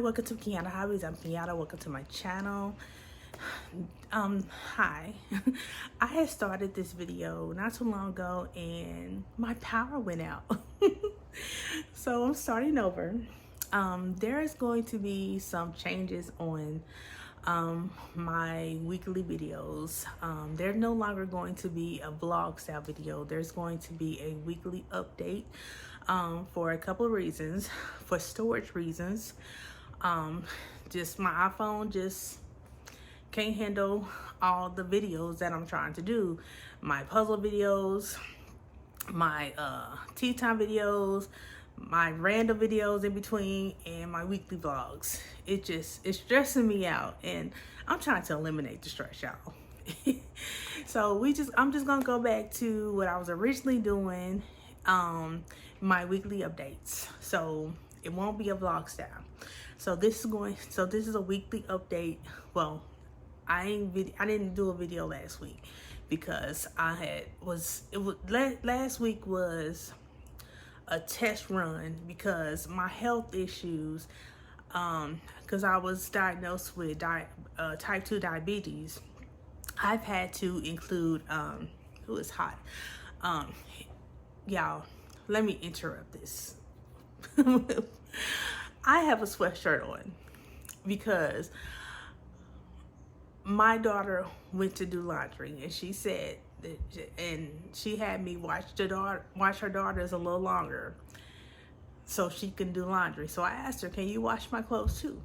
welcome to Kiana Hobbies. I'm Kiana, welcome to my channel. Hi. I had started this video not too long ago and my power went out. So I'm starting over. There is going to be some changes on my weekly videos. There's no longer going to be a vlog style video. There's going to be a weekly update for a couple of reasons. For storage reasons, just my iPhone just can't handle all the videos that I'm trying to do. My puzzle videos, my tea time videos, my random videos in between, and my weekly vlogs. It's stressing me out, and I'm trying to eliminate the stress, y'all. So I'm just gonna go back to what I was originally doing, my weekly updates. So it won't be a vlog style. So this is a weekly update. Well, I didn't do a video last week because last week was a test run because my health issues, because I was diagnosed with type 2 diabetes. I've had to include who is hot, y'all, let me interrupt this. I have a sweatshirt on because my daughter went to do laundry, and she said that, and she had me watch her daughters a little longer so she can do laundry. So I asked her, can you wash my clothes too?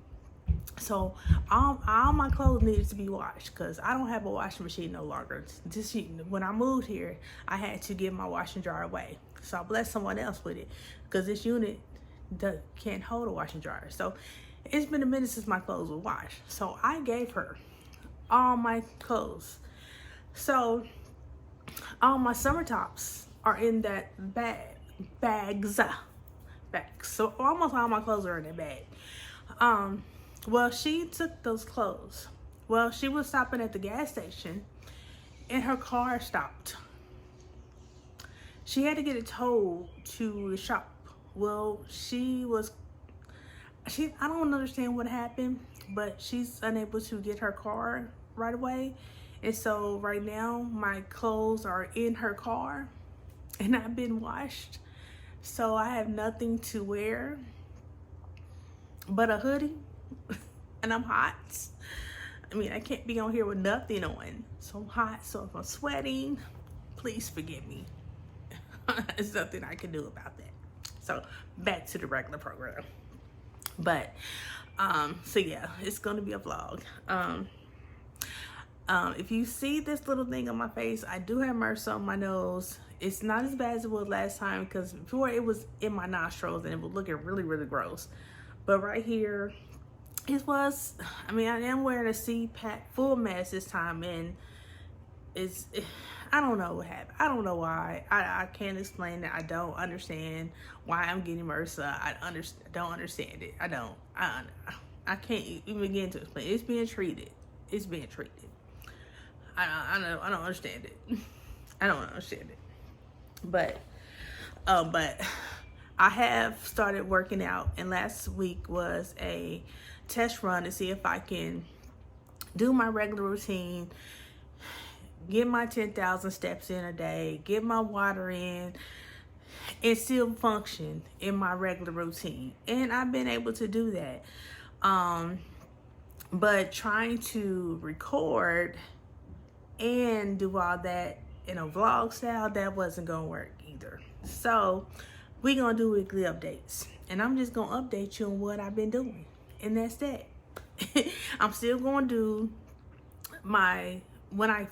So all my clothes needed to be washed because I don't have a washing machine no longer. When I moved here, I had to give my washing dryer away. So I blessed someone else with it because this unit can't hold a washing dryer. So it's been a minute since my clothes were washed. So I gave her all my clothes. So all my summer tops are in that bags. So almost all my clothes are in that bag. Well, she took those clothes. Well, she was stopping at the gas station and her car stopped. She had to get it towed to the shop. Well, I don't understand what happened, but she's unable to get her car right away. And so right now my clothes are in her car and not been washed. So I have nothing to wear but a hoodie and I'm hot. I mean, I can't be on here with nothing on. So I'm hot, so if I'm sweating, please forgive me. There's nothing I can do about that. So back to the regular program. But so yeah, it's gonna be a vlog. If you see this little thing on my face, I do have MRSA on my nose. It's not as bad as it was last time because before it was in my nostrils and it was looking really, really gross. But right here, it was, I mean, I am wearing a CPAP full mask this time, and I don't know what happened. I don't know why. I can't explain it. I don't understand why I'm getting MRSA. I don't understand it. I can't even begin to explain it. It's being treated. It's being treated. I don't understand it. I don't understand it. But I have started working out, and last week was a test run to see if I can do my regular routine, get my 10,000 steps in a day, get my water in, and still function in my regular routine. And I've been able to do that. But trying to record and do all that in a vlog style, that wasn't gonna work either. So we're gonna do weekly updates, and I'm just gonna update you on what I've been doing, and that's that. I'm still gonna do my when I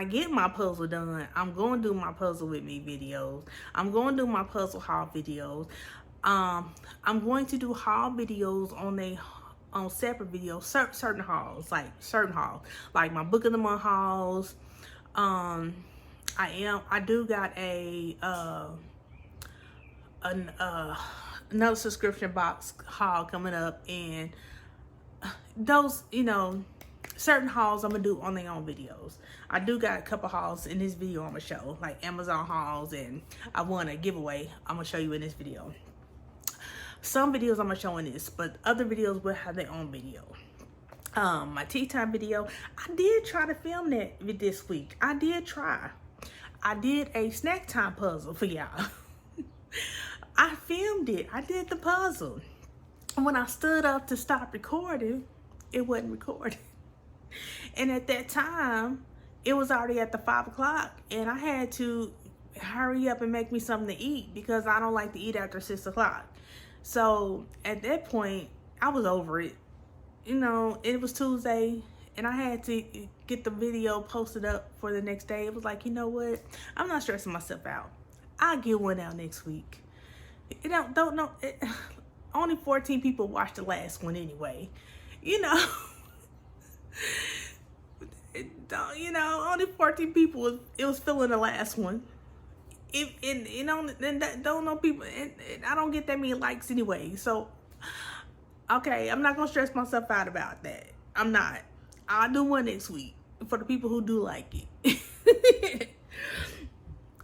get my puzzle done, I'm gonna do my puzzle with me videos. I'm gonna do my puzzle haul videos. I'm going to do haul videos on separate videos, certain hauls, like my book of the month hauls. I do got another subscription box haul coming up, and those, certain hauls I'm gonna do on their own videos. I do got a couple hauls in this video I'm gonna show, like Amazon hauls, and I won a giveaway I'm gonna show you in this video. Some videos I'm gonna show in this, but other videos will have their own video. My tea time video, I did try to film that this week. I did try. I did a snack time puzzle for y'all. I filmed it. I did the puzzle. And when I stood up to stop recording, it wasn't recording. And at that time, it was already at the 5 o'clock, and I had to hurry up and make me something to eat because I don't like to eat after 6 o'clock. So at that point, I was over it. You know, it was Tuesday, and I had to get the video posted up for the next day. It was like, you know what? I'm not stressing myself out. I'll get one out next week. Don't know. Only 14 people watched the last one anyway. You know. Only 14 people. It was filling the last one. Don't know people. I don't get that many likes anyway. So, okay, I'm not gonna stress myself out about that. I'm not. I'll do one next week for the people who do like it.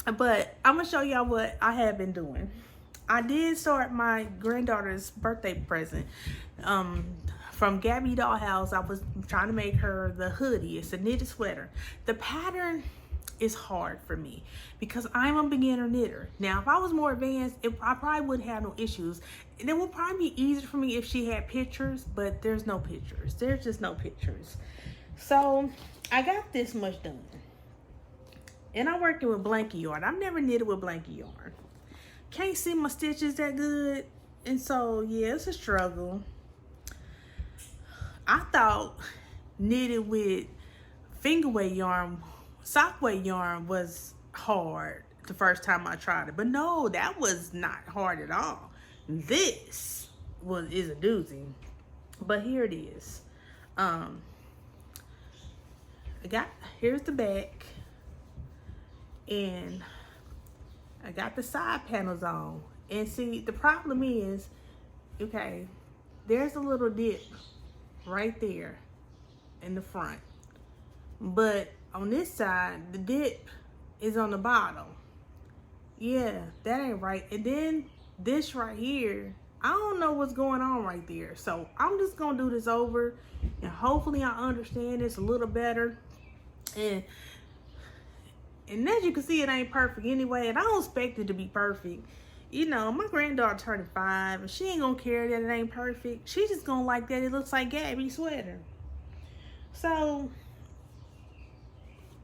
But I'm gonna show y'all what I have been doing. I did start my granddaughter's birthday present. From Gabby Dollhouse, I was trying to make her the hoodie. It's a knitted sweater. The pattern is hard for me because I'm a beginner knitter. Now, if I was more advanced, I probably wouldn't have no issues. And it would probably be easier for me if she had pictures, but there's no pictures. There's just no pictures. So I got this much done. And I'm working with blanket yarn. I've never knitted with blanket yarn. Can't see my stitches that good. And so, yeah, it's a struggle. I thought knitted with finger weight yarn, sock weight yarn was hard the first time I tried it. But no, that was not hard at all. This is a doozy. But here it is. Here's the back. And I got the side panels on. And see, the problem is, okay, there's a little dip right there in the front. But on this side, the dip is on the bottom. Yeah, that ain't right. And then this right here, I don't know what's going on right there. So I'm just gonna do this over and hopefully I understand this a little better. And as you can see, it ain't perfect anyway, and I don't expect it to be perfect. You know, my granddaughter turning 5, and she ain't gonna care that it ain't perfect. She just gonna like that it looks like Gabby's sweater. So,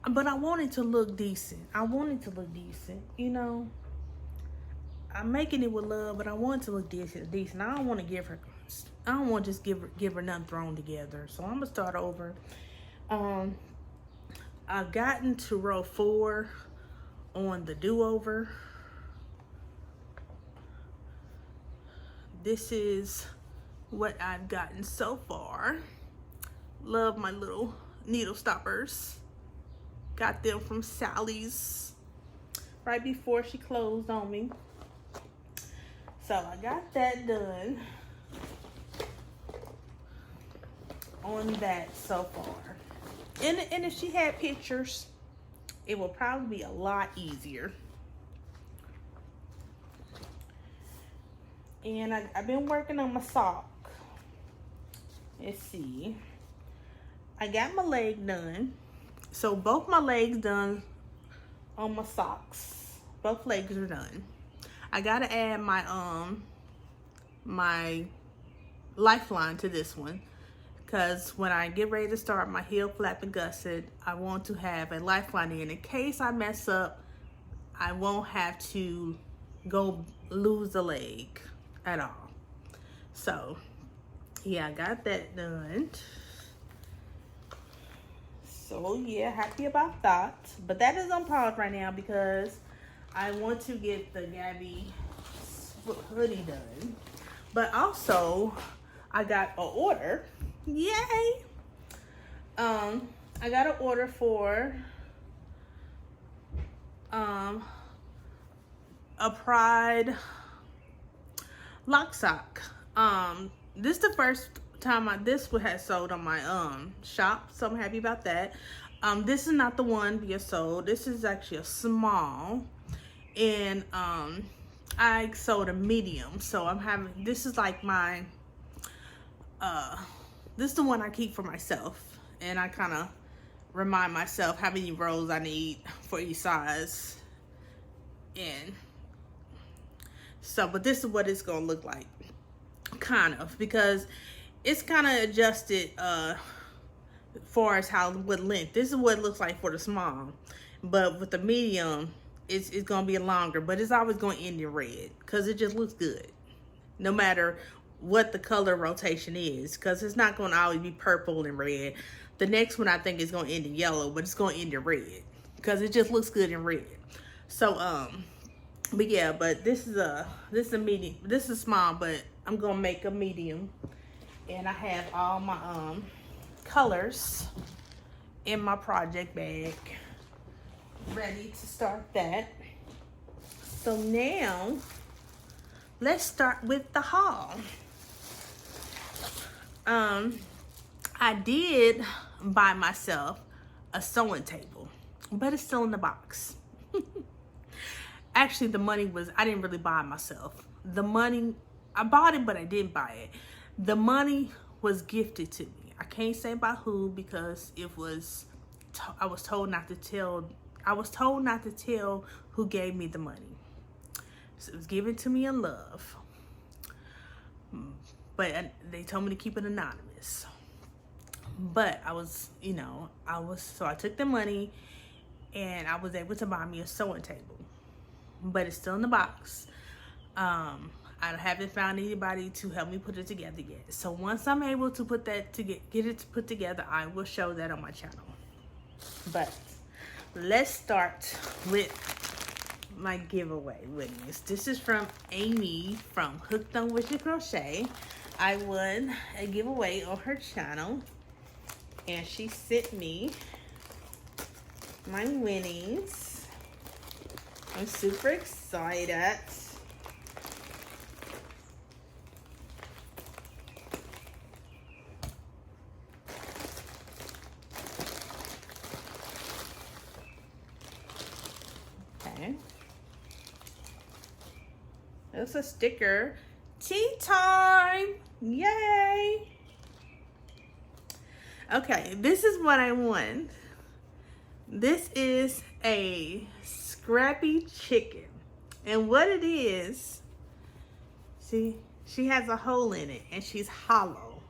but I want it to look decent. You know. I'm making it with love, but I want it to look decent. I don't want to just give her nothing thrown together. So I'm gonna start over. I've gotten to row 4 on the do-over. This is what I've gotten so far. Love my little needle stoppers. Got them from Sally's right before she closed on me. So I got that done on that so far. And if she had pictures, it would probably be a lot easier. And I've been working on my sock. Let's see. I got my leg done. So both my legs done on my socks. Both legs are done. I gotta add my lifeline to this one. Because when I get ready to start my heel flap and gusset, I want to have a lifeline in case I mess up. I won't have to go lose the leg at all. So, yeah, I got that done. So, yeah, happy about that. But that is on pause right now because I want to get the Gabby hoodie done. But also, I got an order. Yay! I got an order for a Pride lock sock. This is the first time this has sold on my shop, so I'm happy about that. This is not the one being sold. This is actually a small, and I sold a medium, so I'm having, this is like my, this is the one I keep for myself, and I kind of remind myself how many rolls I need for each size. And so, but this is what it's gonna look like, kind of, because it's kind of adjusted far as how, what length. This is what it looks like for the small, but with the medium, it's gonna be longer, but it's always gonna end in red because it just looks good, no matter what the color rotation is, because it's not gonna always be purple and red. The next one I think is gonna end in yellow, but it's gonna end in red because it just looks good in red. So but yeah, but this is a medium. This is small, but I'm gonna make a medium, and I have all my colors in my project bag ready to start that. So now let's start with the haul. I did buy myself a sewing table, but it's still in the box. Actually, the money was, I didn't really buy it myself. The money, I bought it, but I didn't buy it. The money was gifted to me. I can't say by who, because it was, I was told not to tell who gave me the money. So it was given to me in love. But they told me to keep it anonymous. But I was, so I took the money and I was able to buy me a sewing table. But it's still in the box. I haven't found anybody to help me put it together yet. So once I'm able to put that to get it put together, I will show that on my channel. But let's start with my giveaway winnings. This is from Amy from Hooked on Witchy Crochet. I won a giveaway on her channel, and she sent me my winnings. I'm super excited. Okay. There's a sticker. Tea time! Yay! Okay, this is what I won. This is a scrappy chicken. And what it is, see, she has a hole in it and she's hollow.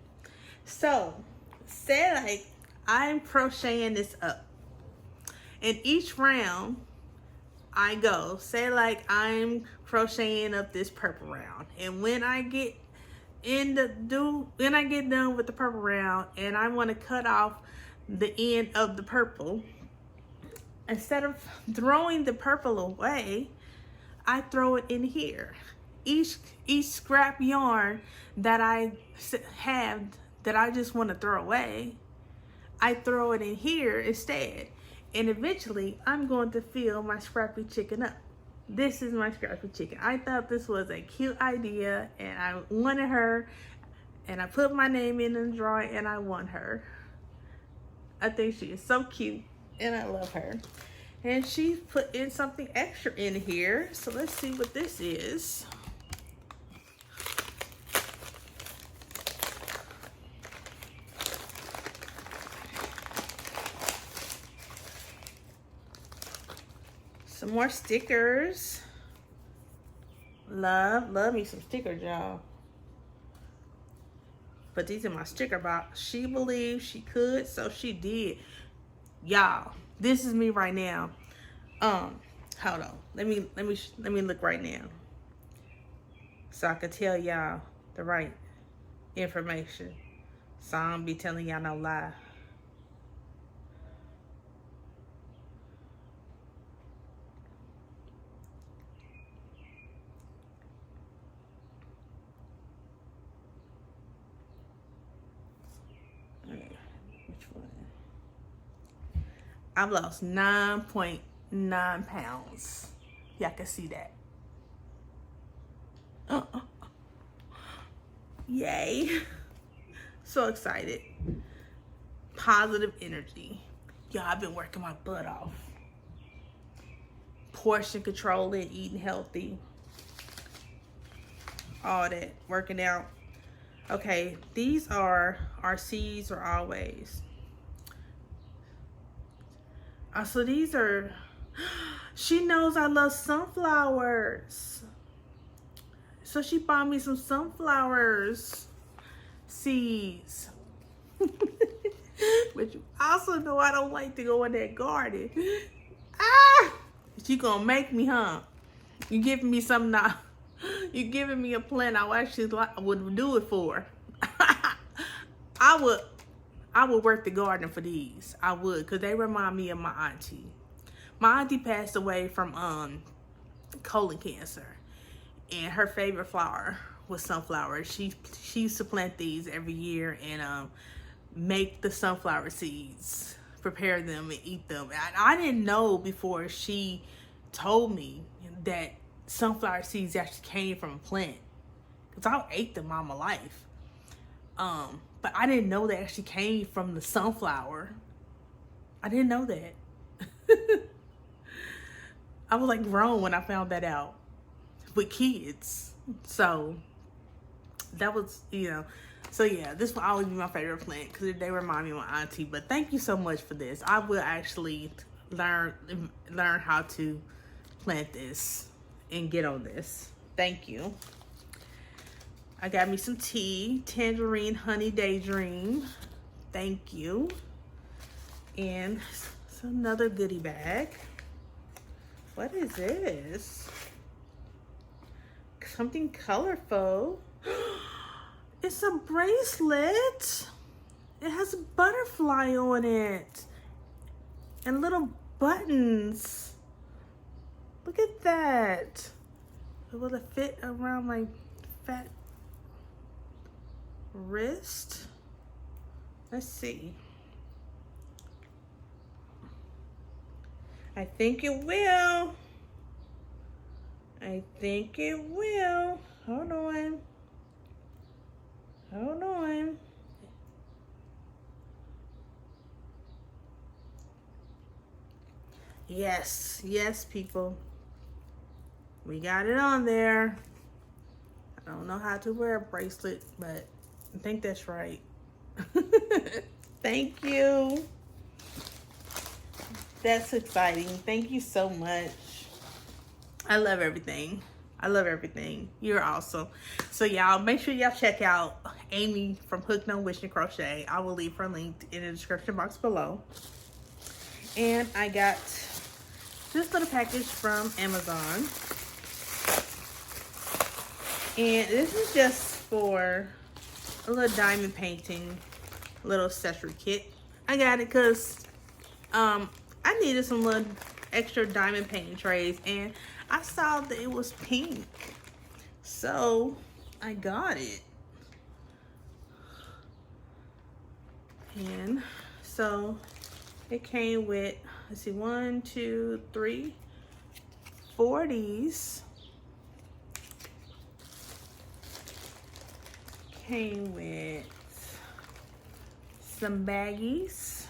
So, say like I'm crocheting this up. And each round I go, say like I'm crocheting up this purple round. And when I get done with the purple round and I want to cut off the end of the purple, instead of throwing the purple away, I throw it in here. Each scrap yarn that I have that I just want to throw away, I throw it in here instead. And eventually, I'm going to fill my scrappy chicken up. This is my scrappy chicken. I thought this was a cute idea, and I wanted her, and I put my name in the drawing, and I won her. I think she is so cute, and I love her. And she put in something extra in here, so let's see what this is. Some more stickers. Love me some stickers, y'all. But these are my sticker box. She believed she could, so she did. Y'all, this is me right now. Hold on. Let me look right now, so I can tell y'all the right information. So I don't be telling y'all no lie. I've lost 9.9 pounds. Y'all can see that. Yay. So excited. Positive energy. Y'all, I've been working my butt off. Portion controlling, eating healthy. all that working out. Okay, these are our seeds are always. So these are, she knows I love sunflowers. So she bought me some sunflowers seeds. But you also know I don't like to go in that garden. Ah! You gonna make me, huh? You giving me something now. You giving me a plant I actually would do it for. I would work the garden for these. I would, because they remind me of my auntie. My auntie passed away from colon cancer, and her favorite flower was sunflowers. She used to plant these every year and make the sunflower seeds, prepare them and eat them. I didn't know before she told me that sunflower seeds actually came from a plant, because I ate them all my life. But I didn't know they actually came from the sunflower. I didn't know that. I was like grown when I found that out with kids. So that was, so yeah, this will always be my favorite plant because they remind me of my auntie. But thank you so much for this. I will actually learn how to plant this and get on this. Thank you. I got me some tea, tangerine honey daydream. Thank you. And it's another goodie bag. What is this? Something colorful. It's a bracelet. It has a butterfly on it and little buttons. Look at that. Will it fit around my fat wrist? Let's see. I think it will. I think it will. Hold on. Hold on. Yes, yes, people. We got it on there. I don't know how to wear a bracelet, but I think that's right. Thank you. That's exciting. Thank you so much. I love everything. I love everything. You're awesome. So y'all, make sure y'all check out Amy from Hook No Wishing Crochet. I will leave her linked in the description box below. And I got this little package from Amazon. And this is just for a little diamond painting, little accessory kit. I got it because I needed some little extra diamond painting trays, and I saw that it was pink, so I got it. And so it came with, let's see, 1, 2, 3, 4 of these. Came with some baggies,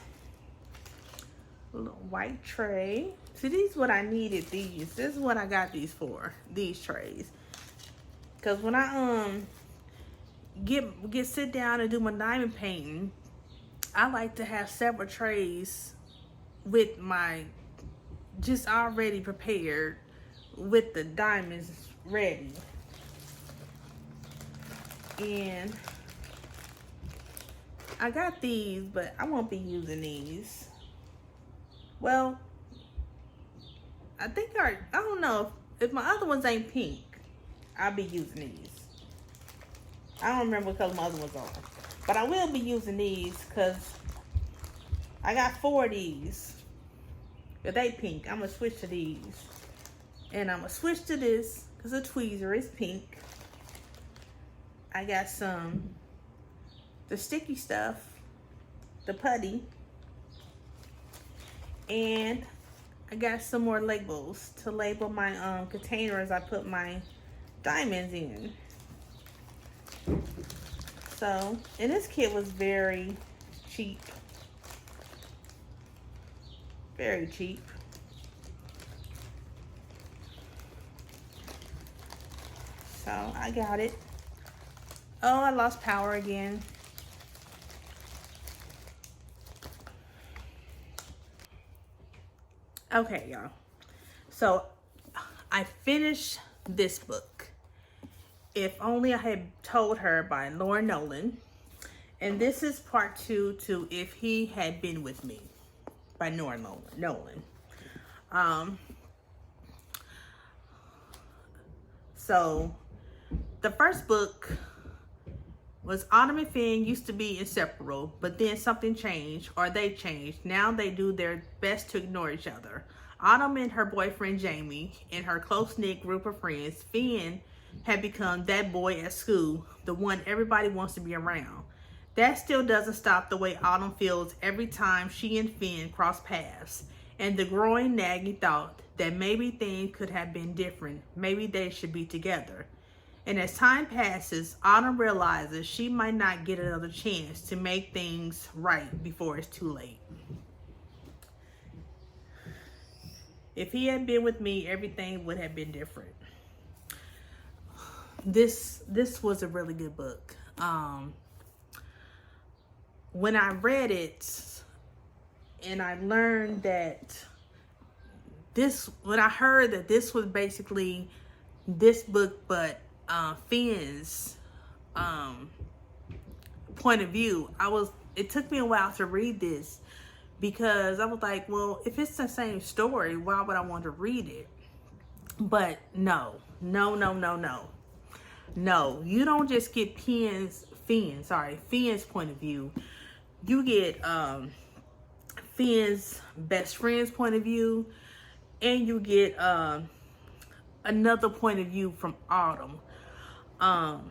a little white tray. See, these what I needed. These. This is what I got these for. These trays. Cause when I sit down and do my diamond painting, I like to have several trays with my just already prepared with the diamonds ready. And I got these, but I won't be using these. Well, I think I don't know if my other ones ain't pink, I'll be using these. I don't remember what color my other ones are, but I will be using these because I got 4 of these. If they pink, I'm gonna switch to these, and I'm gonna switch to this because the tweezer is pink. I got the sticky stuff, the putty, and I got some more labels to label my containers I put my diamonds in. So, and this kit was very cheap. Very cheap. So I got it. Oh, I lost power again. Okay, y'all. So I finished this book. If Only I Had Told Her by Lauren Nolan. And this is part 2 to If He Had Been With Me by Lauren Nolan. So the first book was Autumn and Finn used to be inseparable, but then something changed, or they changed. Now they do their best to ignore each other. Autumn and her boyfriend Jamie and her close-knit group of friends, Finn, had become that boy at school, the one everybody wants to be around. That still doesn't stop the way Autumn feels every time she and Finn cross paths, and the growing nagging thought that maybe things could have been different, maybe they should be together. And as time passes, Autumn realizes she might not get another chance to make things right before it's too late. If he had been with me, everything would have been different. This was a really good book. When I read it and I learned that when I heard that this was basically this book, but Finn's point of view, it took me a while to read this because I was like, well, if it's the same story, why would I want to read it? But no, you don't just get Finn's point of view. You get Finn's best friend's point of view, and you get another point of view from Autumn. And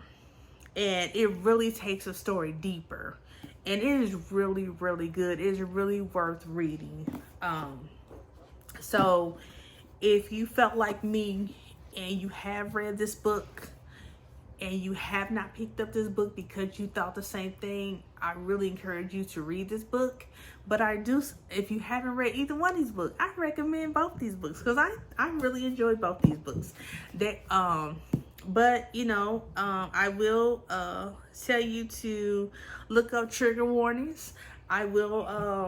it really takes a story deeper, and it is really, really good. It is really worth reading. So if you felt like me and you have read this book and you have not picked up this book because you thought the same thing, I really encourage you to read this book. But if you haven't read either one of these books, I recommend both these books because I really enjoyed both these books. But I will tell you to look up trigger warnings. I will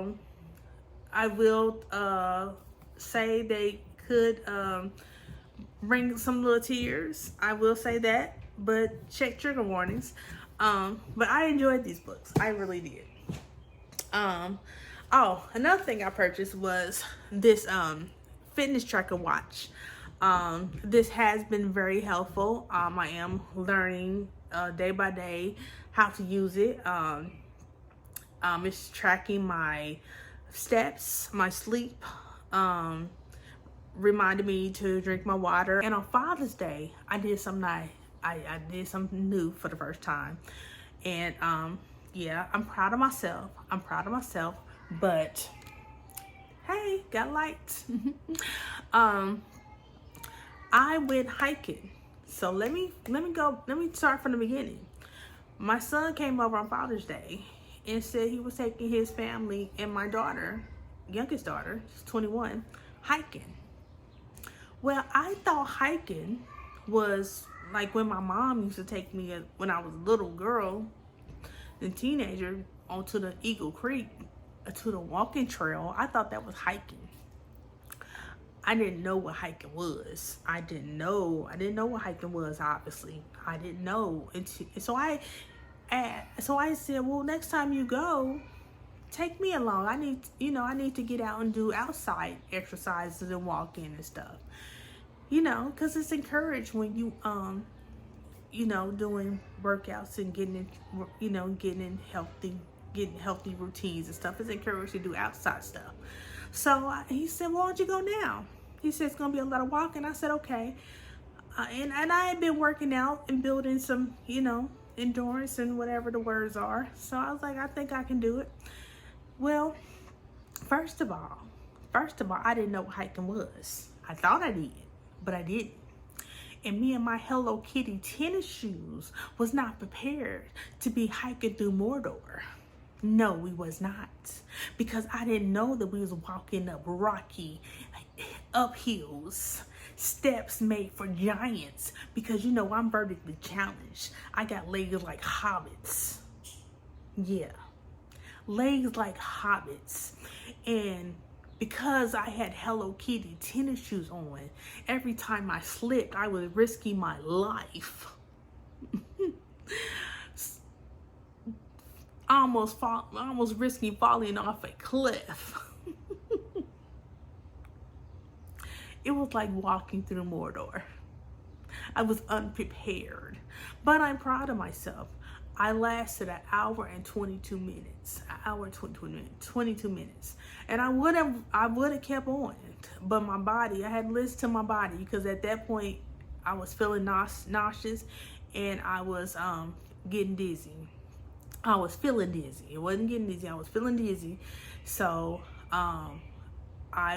say they could bring some little tears. I will say that, but check trigger warnings. But I enjoyed these books. I really did. Oh, another thing I purchased was this fitness tracker watch. This has been very helpful. I am learning day by day how to use it. It's tracking my steps, my sleep, reminded me to drink my water. And on Father's Day, I did something I did something new for the first time. And yeah, I'm proud of myself. But hey, got lights. I went hiking. So let me start from the beginning. My son came over on Father's Day and said he was taking his family and my daughter, youngest daughter, she's 21, hiking. Well, I thought hiking was like when my mom used to take me when I was a little girl and teenager onto the Eagle Creek, to the walking trail. I thought that was hiking. I didn't know what hiking was. I didn't know what hiking was, obviously. I didn't know. So I said, well, next time you go, take me along. I need to get out and do outside exercises and walking and stuff. Because it's encouraged when you, doing workouts and getting healthy routines and stuff. It's encouraged to do outside stuff. So he said, well, why don't you go now? He said, it's going to be a lot of walking. I said, okay. And I had been working out and building some, endurance and whatever the words are. So I was like, I think I can do it. Well, first of all, I didn't know what hiking was. I thought I did, but I didn't. And me and my Hello Kitty tennis shoes was not prepared to be hiking through Mordor. No, we was not. Because I didn't know that we was walking up rocky, up hills, steps made for giants, because you know I'm vertically challenged. I got legs like hobbits. Yeah, legs like hobbits. And because I had Hello Kitty tennis shoes on, every time I slipped, I was risking my life. almost risking falling off a cliff. It was like walking through Mordor. I was unprepared, but I'm proud of myself. I lasted an hour and 22 minutes. An hour and 22 minutes. And I would have kept on, but my body, I had to listen to my body, because at that point I was feeling nauseous, and I was getting dizzy. I was feeling dizzy. It wasn't getting dizzy. I was feeling dizzy. So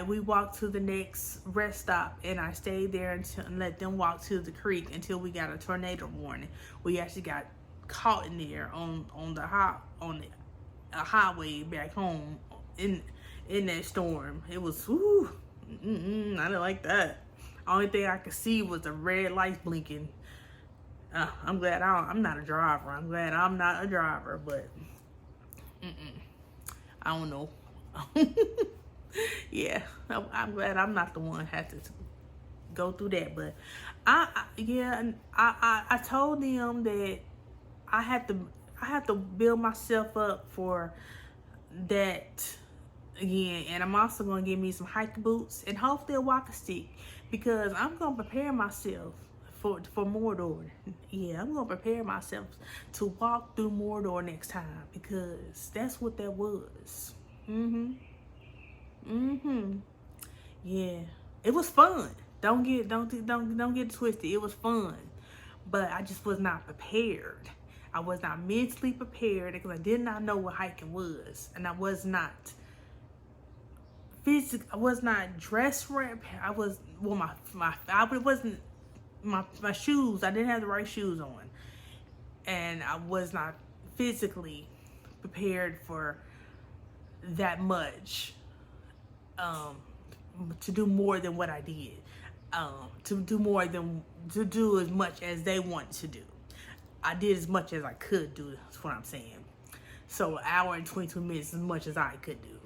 we walked to the next rest stop, and I stayed there and let them walk to the creek until we got a tornado warning. We actually got caught in there on a highway back home in that storm. It was I didn't like that. Only thing I could see was the red lights blinking. I'm glad I'm not a driver. I'm glad I'm not a driver, but I don't know. Yeah, I'm glad I'm not the one had to go through that. But I told them that I have to build myself up for that again, and I'm also gonna get me some hiking boots and hopefully a walking stick, because I'm gonna prepare myself for Mordor. Yeah, I'm gonna prepare myself to walk through Mordor next time, because that's what that was. Yeah, it was fun. Don't get it twisted. It was fun, but I just was not prepared. I was not mentally prepared, because I did not know what hiking was, and I was not dressed right. I was my shoes. I didn't have the right shoes on, and I was not physically prepared for that much. To do more than what I did, to do as much as they want to do. I did as much as I could do. That's what I'm saying. So an hour and 22 minutes is as much as I could do.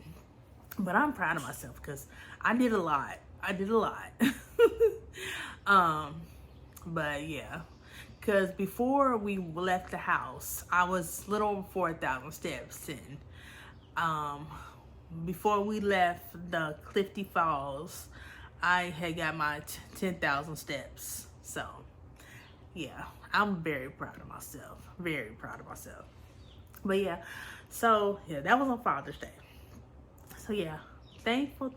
But I'm proud of myself, because I did a lot. But yeah, because before we left the house, I was a little over 4,000 steps in. Before we left the Clifty Falls, I had got my 10,000 steps. So yeah, I'm very proud of myself. Very proud of myself. But yeah, so yeah, that was on Father's Day. So yeah, thankful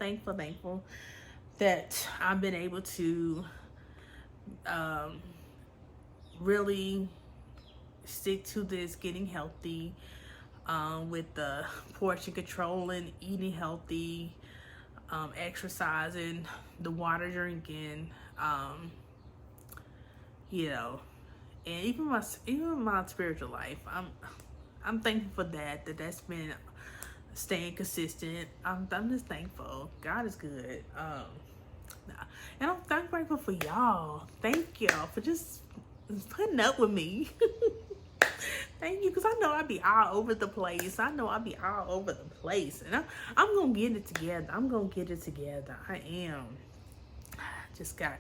that I've been able to really stick to this getting healthy, with the portion control and eating healthy, exercising, the water drinking, you know, and even my spiritual life. I'm thankful for that's been staying consistent. I'm just thankful. God is good. And I'm grateful for y'all. Thank y'all for just putting up with me. Thank you, because I know I be all over the place. And I'm gonna get it together. I am. Just got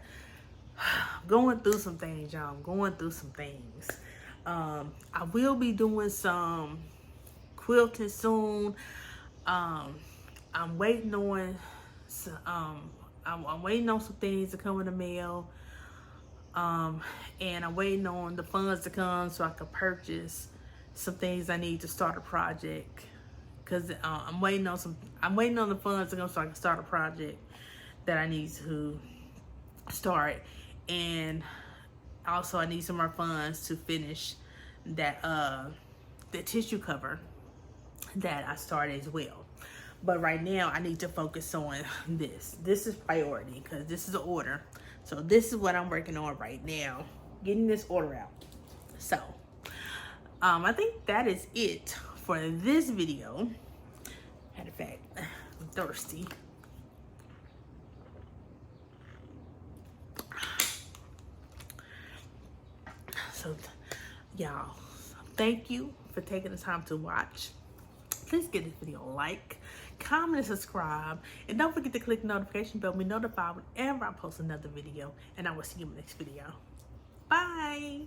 going through some things, y'all. I will be doing some quilting soon. I'm waiting on I'm waiting on some things to come in the mail. And I'm waiting on the funds to come so I can purchase some things I need to start a project. Cause I'm waiting on the funds to come so I can start a project that I need to start. And also I need some more funds to finish that the tissue cover that I started as well. But right now I need to focus on this. This is priority, because this is an order. So this is what I'm working on right now, getting this order out. So I think that is it for this video. Matter of fact, I'm thirsty. So y'all, thank you for taking the time to watch. Please give this video a like, comment, and subscribe. And don't forget to click the notification bell to be notified whenever I post another video. And I will see you in the next video. Bye.